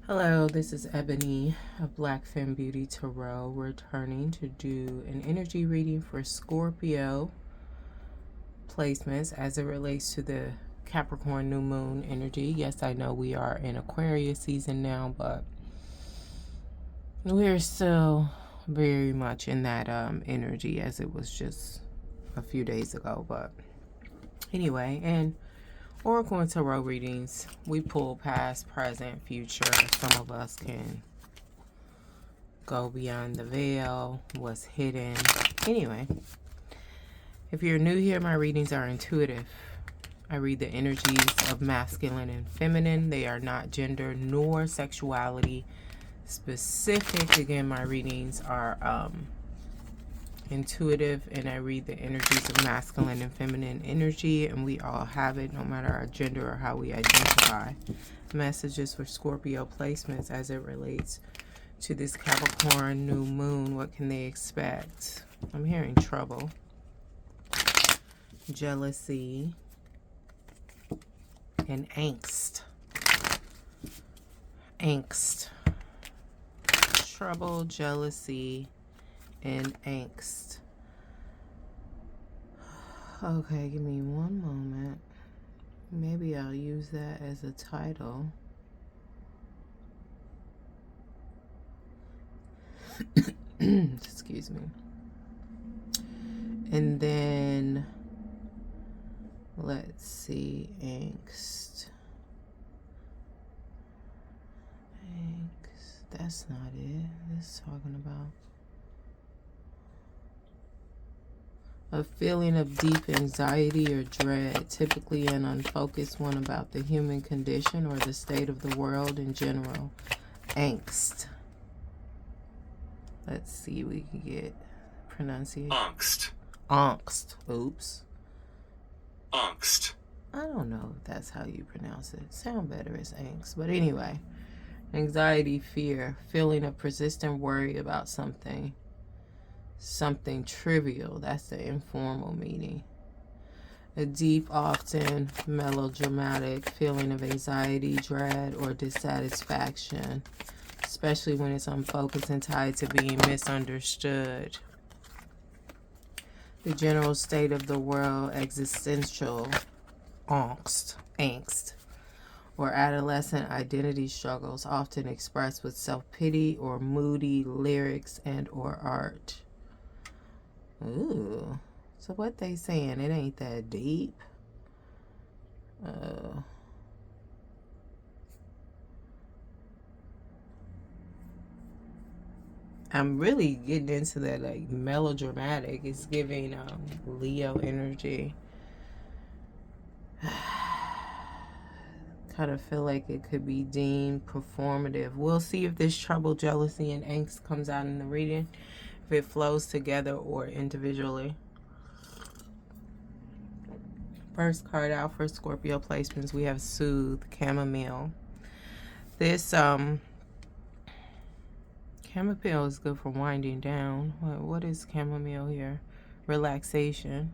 Hello, this is Ebony of BlackFemmeBeautyTaro, returning to do an energy reading for Scorpio placements as it relates to the Capricorn new moon energy. Yes, I know we are in Aquarius season now, but we're still very much in that energy as it was just a few days ago. But anyway, and Oracle and Tarot readings, we pull past, present, future. Some of us can go beyond the veil, what's hidden. Anyway, if you're new here, my readings are intuitive. I read the energies of masculine and feminine. They are not gender nor sexuality specific. Again, my readings are intuitive, and I read the energies of masculine and feminine energy, and we all have it no matter our gender or how we identify. Messages for Scorpio placements as it relates to this Capricorn new moon. What can they expect? I'm hearing trouble, jealousy, and angst. Angst. Trouble, jealousy, and angst. Okay, give me one moment. Maybe I'll use that as a title. Excuse me. And then let's see, angst. That's not it. This is talking about a feeling of deep anxiety or dread, typically an unfocused one about the human condition or the state of the world in general. Angst. Let's see, we can get pronunciation. Angst. Angst. Oops. Angst. I don't know if that's how you pronounce it. Sound better as angst. But anyway, anxiety, fear, feeling of persistent worry about something. Something trivial. That's the informal meaning. A deep, often melodramatic feeling of anxiety, dread, or dissatisfaction, especially when it's unfocused and tied to being misunderstood. The general state of the world, existential angst, or adolescent identity struggles, often expressed with self-pity or moody lyrics and or art. Ooh, so what they saying? It ain't that deep. I'm really getting into that like melodramatic. It's giving Leo energy. Kind of feel like it could be deemed performative. We'll see if this trouble, jealousy, and angst comes out in the reading, if it flows together or individually. First card out for Scorpio placements, we have Soothe, Chamomile. This chamomile is good for winding down. What is chamomile here? Relaxation.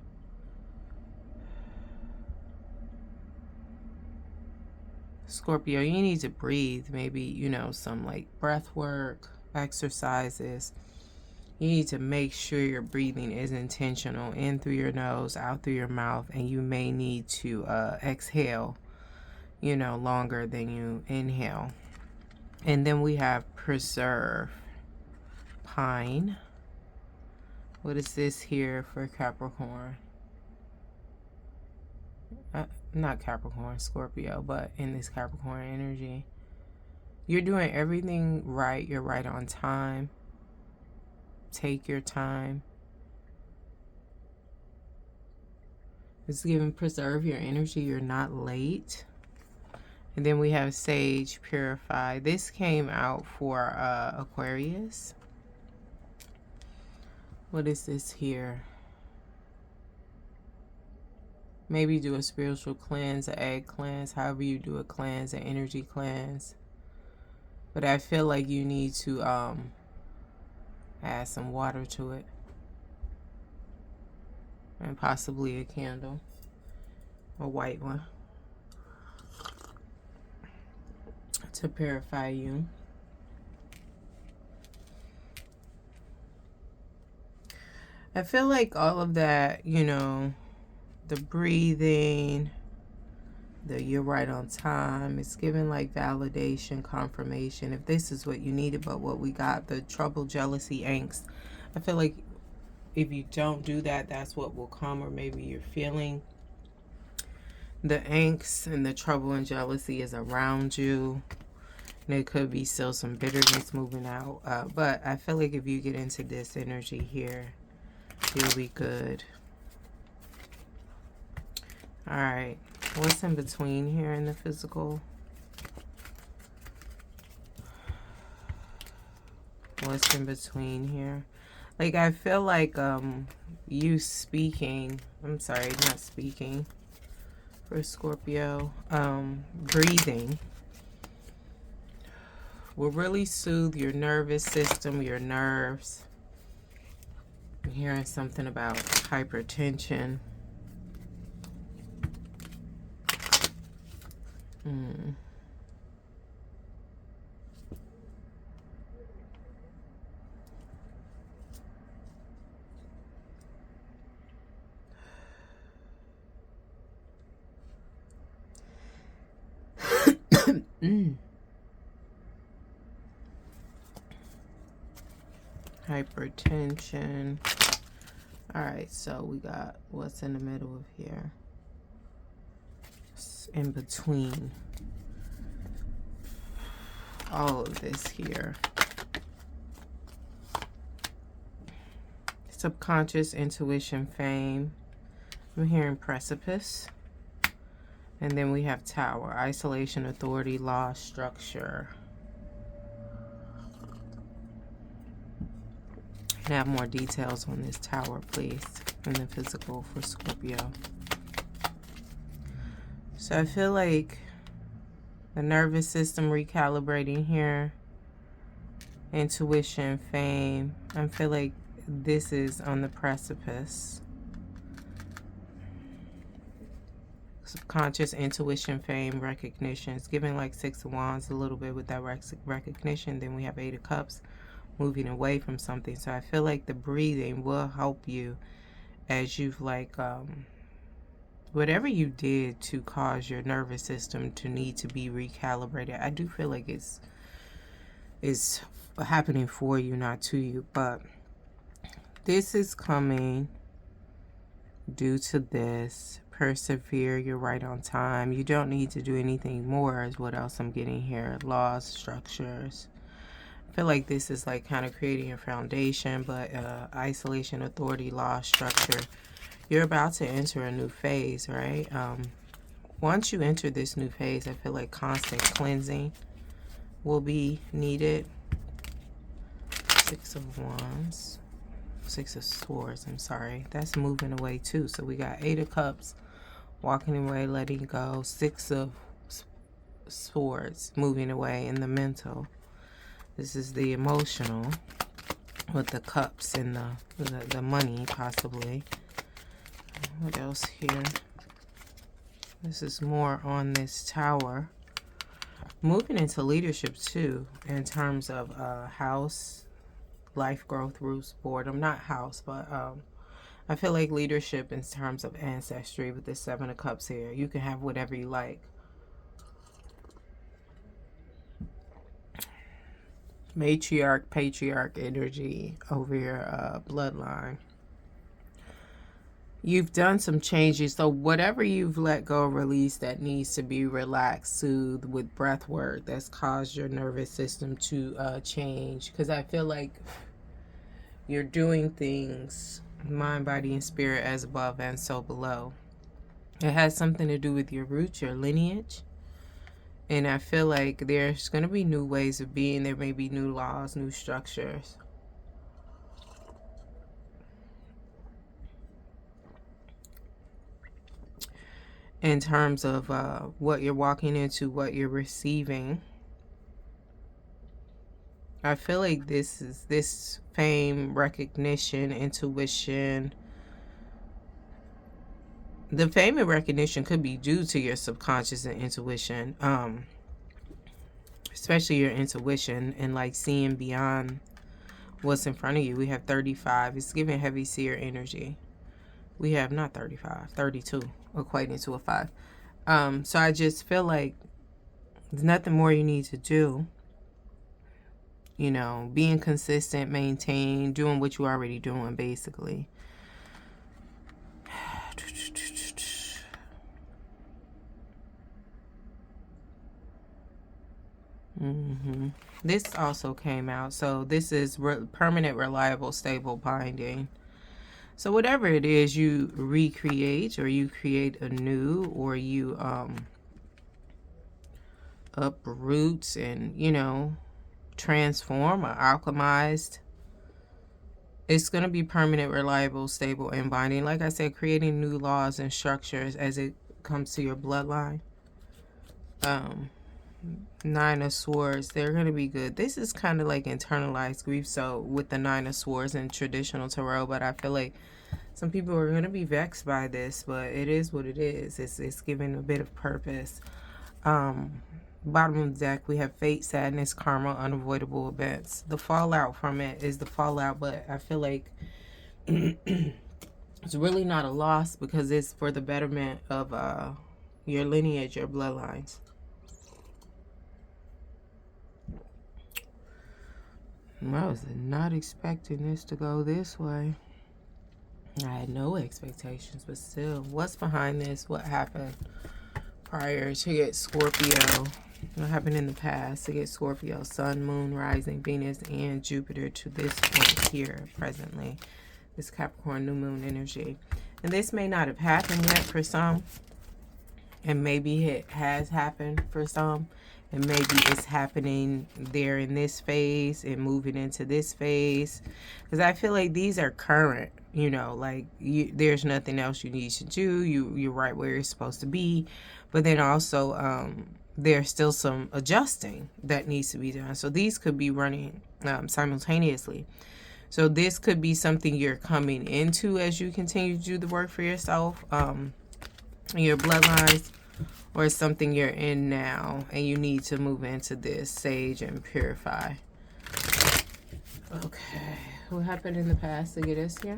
Scorpio, you need to breathe. Maybe, you know, some like breath work, exercises. You need to make sure your breathing is intentional, in through your nose, out through your mouth, and you may need to exhale, you know, longer than you inhale. And then we have Preserve, Pine. What is this here for Capricorn? Not Capricorn, Scorpio, but in this Capricorn energy. You're doing everything right. You're right on time. Take your time. It's giving preserve your energy. You're not late. And then we have Sage, Purify. This came out for Aquarius. What is this here? Maybe do a spiritual cleanse, an egg cleanse, however you do a cleanse, an energy cleanse. But I feel like you need to add some water to it. And possibly a candle. A white one. to purify you. I feel like all of that, you know, the breathing, you're right on time, it's giving like validation, confirmation, if this is what you needed. But what we got, the trouble, jealousy, angst, I feel like if you don't do that, that's what will come. Or maybe you're feeling the angst and the trouble and jealousy is around you. There could be still some bitterness moving out. But I feel like if you get into this energy here, you'll be good. All right. What's in between here in the physical? What's in between here? Like, I feel like you speaking, I'm sorry, not speaking for Scorpio, breathing will really soothe your nervous system, your nerves. I'm hearing something about hypertension. Hypertension. All right, so we got what's in the middle of here. It's in between all of this here. Subconscious, intuition, fame. I'm hearing precipice. And then we have tower, isolation, authority, law, structure. Can I have more details on this tower, please, in the physical for Scorpio? So I feel like the nervous system recalibrating here, intuition, fame. I feel like this is on the precipice. Subconscious, intuition, fame, recognition. It's giving like Six of Wands a little bit with that recognition. Then we have Eight of Cups, moving away from something. So I feel like the breathing will help you as you've like whatever you did to cause your nervous system to need to be recalibrated. I do feel like it's happening for you, not to you. But this is coming due to this. Persevere, you're right on time. You don't need to do anything more is what else I'm getting here. Laws, structures. I feel like this is like kind of creating a foundation, but isolation, authority, law, structure. You're about to enter a new phase, right? Once you enter this new phase, I feel like constant cleansing will be needed. Six of Wands. Six of Swords, I'm sorry. That's moving away too. So we got Eight of Cups, walking away, letting go. Six of Swords, moving away in the mental. This is the emotional with the cups and the money, possibly. What else here? This is more on this tower. Moving into leadership too, in terms of house, life, growth, roots, boredom. Not house, but I feel like leadership in terms of ancestry with the Seven of Cups here. You can have whatever you like. Matriarch, patriarch energy over your bloodline. You've done some changes, so whatever you've let go, release that needs to be relaxed, soothed with breath work that's caused your nervous system to change. Because I feel like you're doing things, mind, body, and spirit, as above and so below. It has something to do with your roots, your lineage. And I feel like there's going to be new ways of being. There may be new laws, new structures. In terms of what you're walking into, what you're receiving. I feel like this fame, recognition, intuition. The fame and recognition could be due to your subconscious and intuition. especially your intuition and like seeing beyond what's in front of you. We have 35. It's giving heavy seer energy. We have not 35, 32, equating to a 5. So I just feel like there's nothing more you need to do. You know, being consistent, maintain, doing what you're already doing, basically. This also came out. So this is permanent, reliable, stable binding. So whatever it is you recreate, or you create anew, or you uproot and, you know, transform or alchemized, it's going to be permanent, reliable, stable, and binding. Like I said, creating new laws and structures as it comes to your bloodline. 9 of Swords, they're going to be good. This is kind of like internalized grief, so with the 9 of Swords in traditional tarot, but I feel like some people are going to be vexed by this, but it is what it is. It's giving a bit of purpose. Bottom of the deck, we have fate, sadness, karma, unavoidable events. The fallout from it is the fallout, but I feel like it's really not a loss because it's for the betterment of your lineage, your bloodlines. I was not expecting this to go this way. I had no expectations, but still, what's behind this? What happened prior to get Scorpio? What happened in the past to get Scorpio, Sun, Moon, Rising, Venus, and Jupiter to this point here presently? This Capricorn new moon energy. And this may not have happened yet for some. And maybe it has happened for some. And maybe it's happening there in this phase and moving into this phase. Because I feel like these are current, you know, like there's nothing else you need to do. You're right where you're supposed to be. But then also there's still some adjusting that needs to be done. So these could be running simultaneously. So this could be something you're coming into as you continue to do the work for yourself, your bloodlines. Or something you're in now and you need to move into this, sage and purify. Okay, what happened in the past to get us here?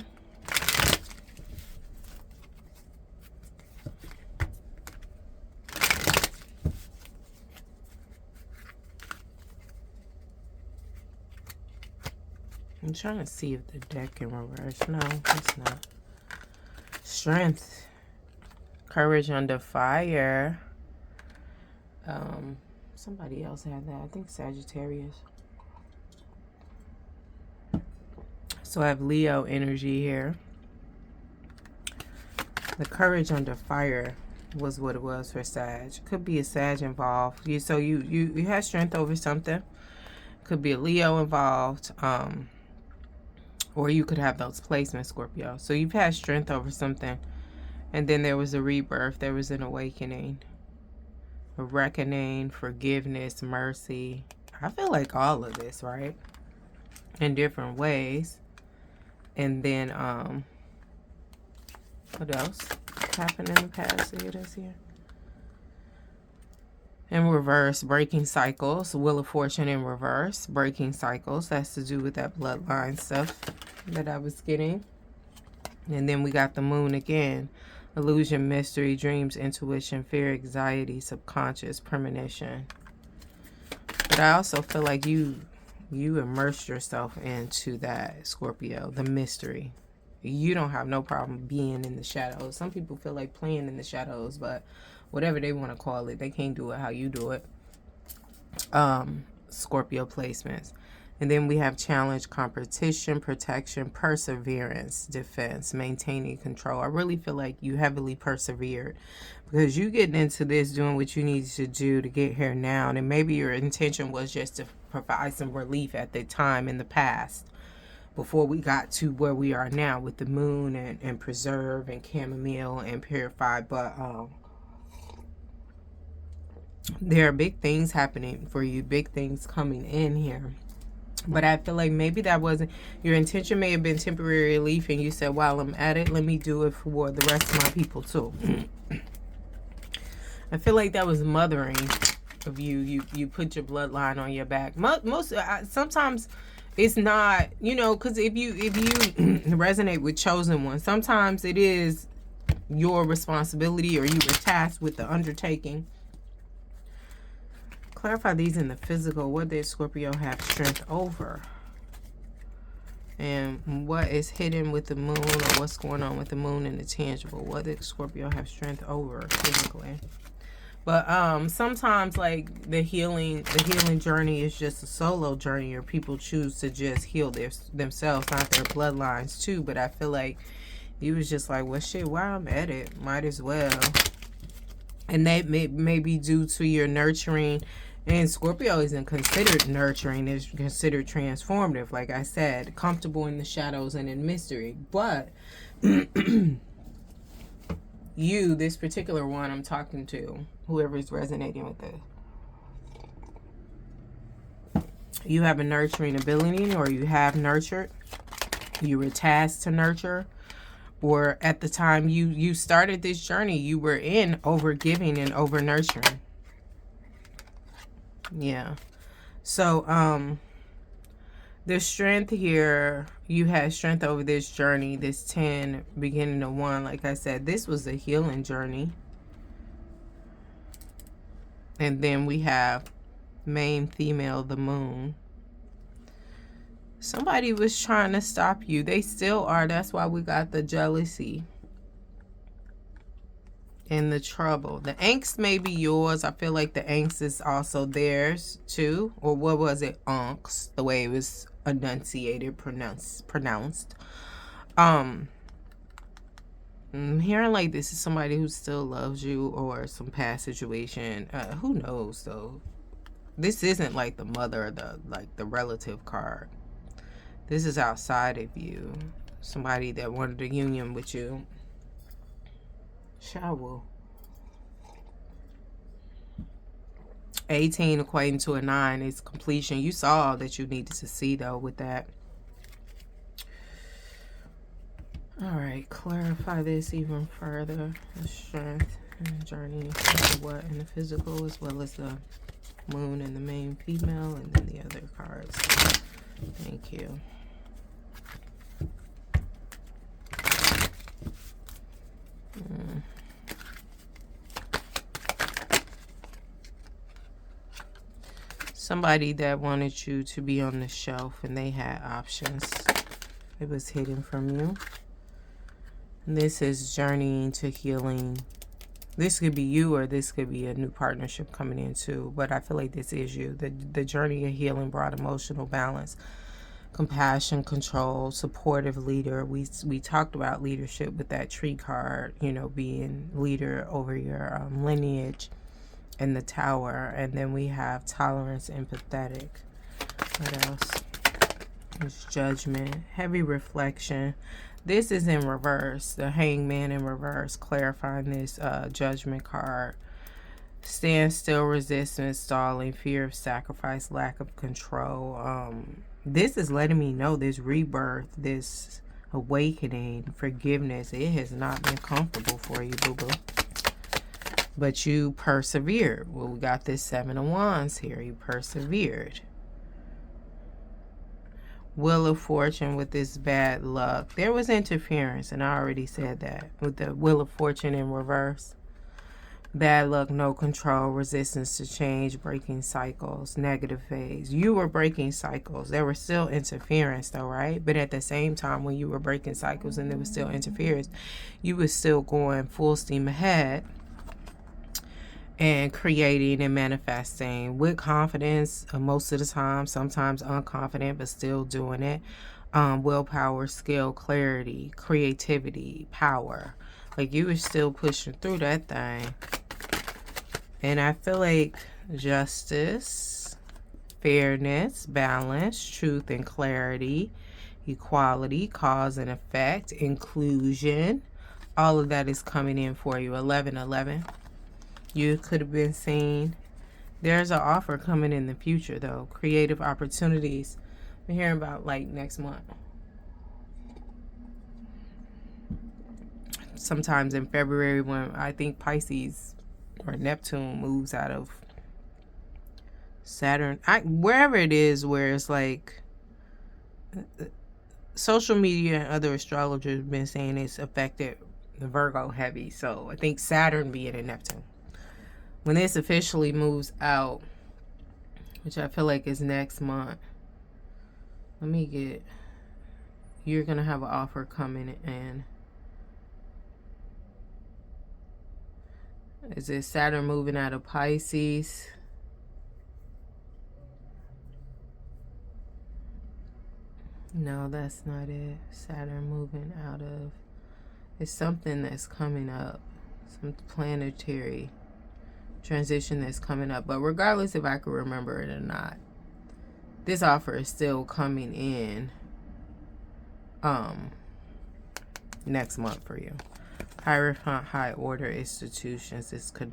I'm trying to see if the deck can reverse. No, it's not. Strength. Courage under fire. Somebody else had that. I think Sagittarius. So I have Leo energy here. The courage under fire was what it was for Sag. Could be a Sag involved. You have strength over something. Could be a Leo involved. Or you could have those placements, Scorpio. So you've had strength over something. And then there was a rebirth. There was an awakening. A reckoning, forgiveness, mercy. I feel like all of this, right? In different ways. And then, what else happened in the past to get us here? In reverse, breaking cycles. Wheel of Fortune in reverse. Breaking cycles. That's to do with that bloodline stuff that I was getting. And then we got the moon again. Illusion, mystery, dreams, intuition, fear, anxiety, subconscious, premonition. But I also feel like you immersed yourself into that, Scorpio, the mystery. You don't have no problem being in the shadows. Some people feel like playing in the shadows, but whatever they want to call it, they can't do it how you do it. Scorpio placements. And then we have challenge, competition, protection, perseverance, defense, maintaining control. I really feel like you heavily persevered because you getting into this, doing what you need to do to get here now. And maybe your intention was just to provide some relief at the time in the past before we got to where we are now with the moon and preserve and chamomile and purify. But there are big things happening for you, big things coming in here. But I feel like maybe that wasn't your intention. May have been temporary relief, and you said, while I'm at it, let me do it for the rest of my people too. I feel like that was mothering of you put your bloodline on your back. Most sometimes it's not, you know, because if you resonate with chosen one, sometimes it is your responsibility, or you were tasked with the undertaking. Clarify these in the physical. What did Scorpio have strength over? And what is hidden with the moon, or what's going on with the moon in the tangible? What did Scorpio have strength over physically? But sometimes, like, the healing journey is just a solo journey, or people choose to just heal themselves, not their bloodlines too. But I feel like you was just like, well, shit, while I'm at it, might as well. And that may be due to your nurturing. And Scorpio isn't considered nurturing, it's considered transformative. Like I said, comfortable in the shadows and in mystery. But you, this particular one I'm talking to, whoever is resonating with this, you have a nurturing ability, or you have nurtured. You were tasked to nurture. Or at the time you started this journey, you were in over giving and over nurturing. Yeah. So the strength here, you had strength over this journey, this 10 beginning of 1. Like I said, this was a healing journey. And then we have main female, the moon. Somebody was trying to stop you. They still are. That's why we got the jealousy and the trouble. The angst may be yours. I feel like the angst is also theirs too. Or what was it? Angst, the way it was enunciated, pronounced. I'm hearing like this is somebody who still loves you, or some past situation. Who knows though? This isn't like the mother, the relative card. This is outside of you. Somebody that wanted a union with you. Shower. 18 equating to a 9 is completion. You saw all that you needed to see though with that. Alright, clarify this even further. The strength and journey into what in the physical, as well as the moon and the main female, and then the other cards. Thank you. Somebody that wanted you to be on the shelf, and they had options. It was hidden from you. And this is journeying to healing. This could be you, or this could be a new partnership coming in too. But I feel like this is you. The journey of healing brought emotional balance, compassion, control, supportive leader. We talked about leadership with that tree card, you know, being leader over your lineage, and the tower. And then we have tolerance, empathetic. What else? There's judgment, heavy reflection. This is in reverse, the hangman in reverse, clarifying this judgment card. Stand still, resistance, stalling, fear of sacrifice, lack of control. This is letting me know this rebirth, this awakening, forgiveness, it has not been comfortable for you, boo-boo. But you persevered. Well, we got this 7 of Wands here. You persevered. Wheel of Fortune with this bad luck. There was interference, and I already said that. With the Wheel of Fortune in reverse. Bad luck, no control, resistance to change, breaking cycles, negative phase. You were breaking cycles. There was still interference though, right? But at the same time, when you were breaking cycles and there was still interference, you were still going full steam ahead and creating and manifesting with confidence most of the time, sometimes unconfident, but still doing it. Willpower, skill, clarity, creativity, power. Like you were still pushing through that thing. And I feel like justice, fairness, balance, truth and clarity, equality, cause and effect, inclusion, all of that is coming in for you. 1111. You could have been seen. There's an offer coming in the future, though. Creative opportunities. We're hearing about, like, next month. Sometimes in February, when I think Pisces or Neptune moves out of Saturn, wherever it is where it's like social media and other astrologers have been saying it's affected the Virgo heavy. So I think Saturn being in Neptune. When this officially moves out, which I feel like is next month, let me get, you're going to have an offer coming in. Is it Saturn moving out of Pisces? No, that's not it. Saturn moving out of, it's something that's coming up. Some planetary transition that's coming up. But regardless if I can remember it or not, this offer is still coming in next month for you. Hierophant, high order institutions. This could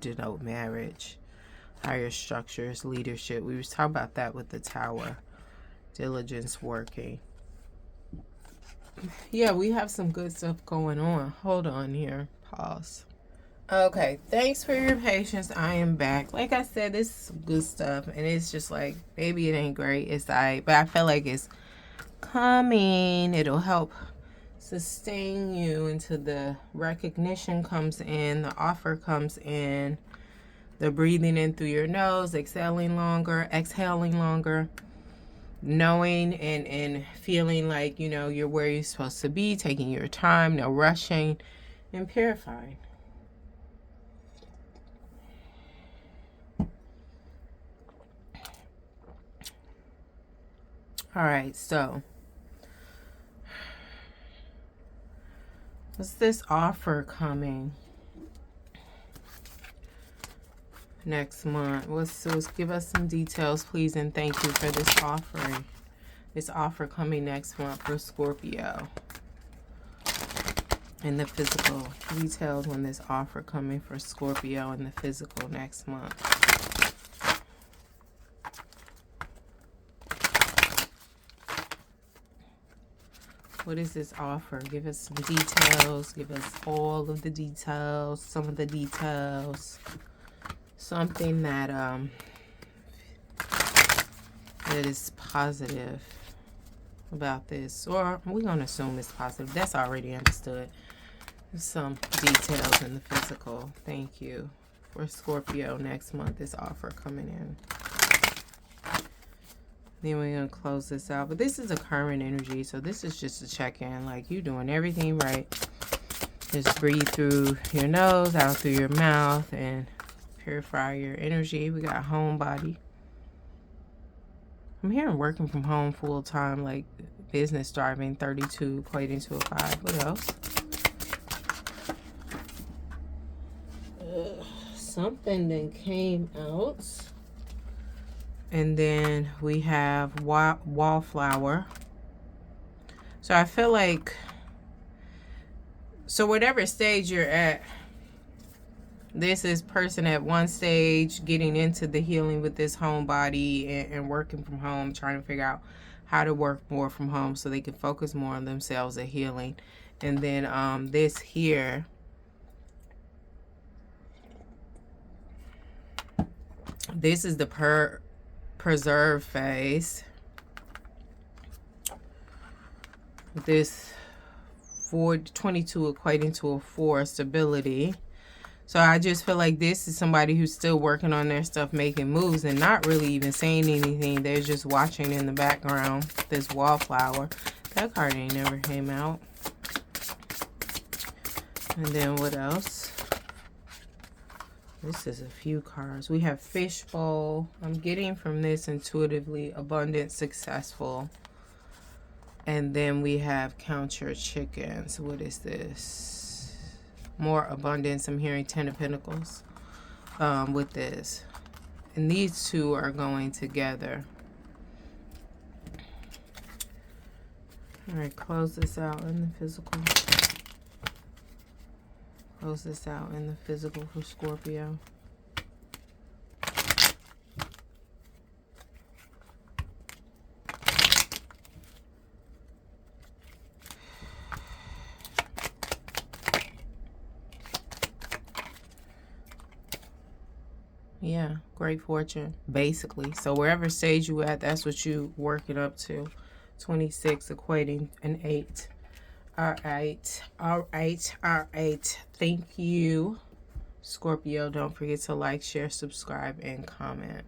denote marriage, higher structures, leadership. We was talking about that with the Tower. Diligence, working. Yeah, we have some good stuff going on. Hold on here. Pause. Okay, thanks for your patience. I am back. Like I said, this is some good stuff, and it's just like, maybe it ain't great. It's but I feel like it's coming. It'll help sustain you until the recognition comes in, the offer comes in, the breathing in through your nose, exhaling longer, knowing and feeling like, you know, you're where you're supposed to be, taking your time, no rushing, and purifying. All right, so what's this offer coming next month? Let's give us some details, please, and thank you for this offering. This offer coming next month for Scorpio. And the physical details on this offer coming for Scorpio and the physical next month. What is this offer? Give us some details. Give us all of the details. Some of the details. Something that that is positive about this. Or we're going to assume it's positive. That's already understood. Some details in the physical. Thank you. For Scorpio next month, this offer coming in. Then we're going to close this out. But this is a current energy. So this is just a check-in. Like, you're doing everything right. Just breathe through your nose, out through your mouth, and purify your energy. We got homebody. I'm hearing working from home full-time, like business driving, 32, equating to a 5. What else? Something that came out. And then we have wallflower. So I feel like, so whatever stage you're at, this is person at one stage getting into the healing with this homebody and working from home, trying to figure out how to work more from home so they can focus more on themselves and healing. And then this here, this is the preserve phase. This 22 equating to a 4, stability. So I just feel like this is somebody who's still working on their stuff, making moves, and not really even saying anything. They're just watching in the background. This wallflower. That card ain't never came out. And then what else? This is a few cards. We have fishbowl. I'm getting from this intuitively abundant, successful. And then we have count your chickens. What is this? More abundance. I'm hearing 10 of Pentacles with this. And these two are going together. All right, close this out in the physical. Close this out in the physical for Scorpio. Yeah, great fortune, basically. So wherever stage you at, that's what you working up to. 26 equating an 8. All right. All right. All right. Thank you, Scorpio. Don't forget to like, share, subscribe, and comment.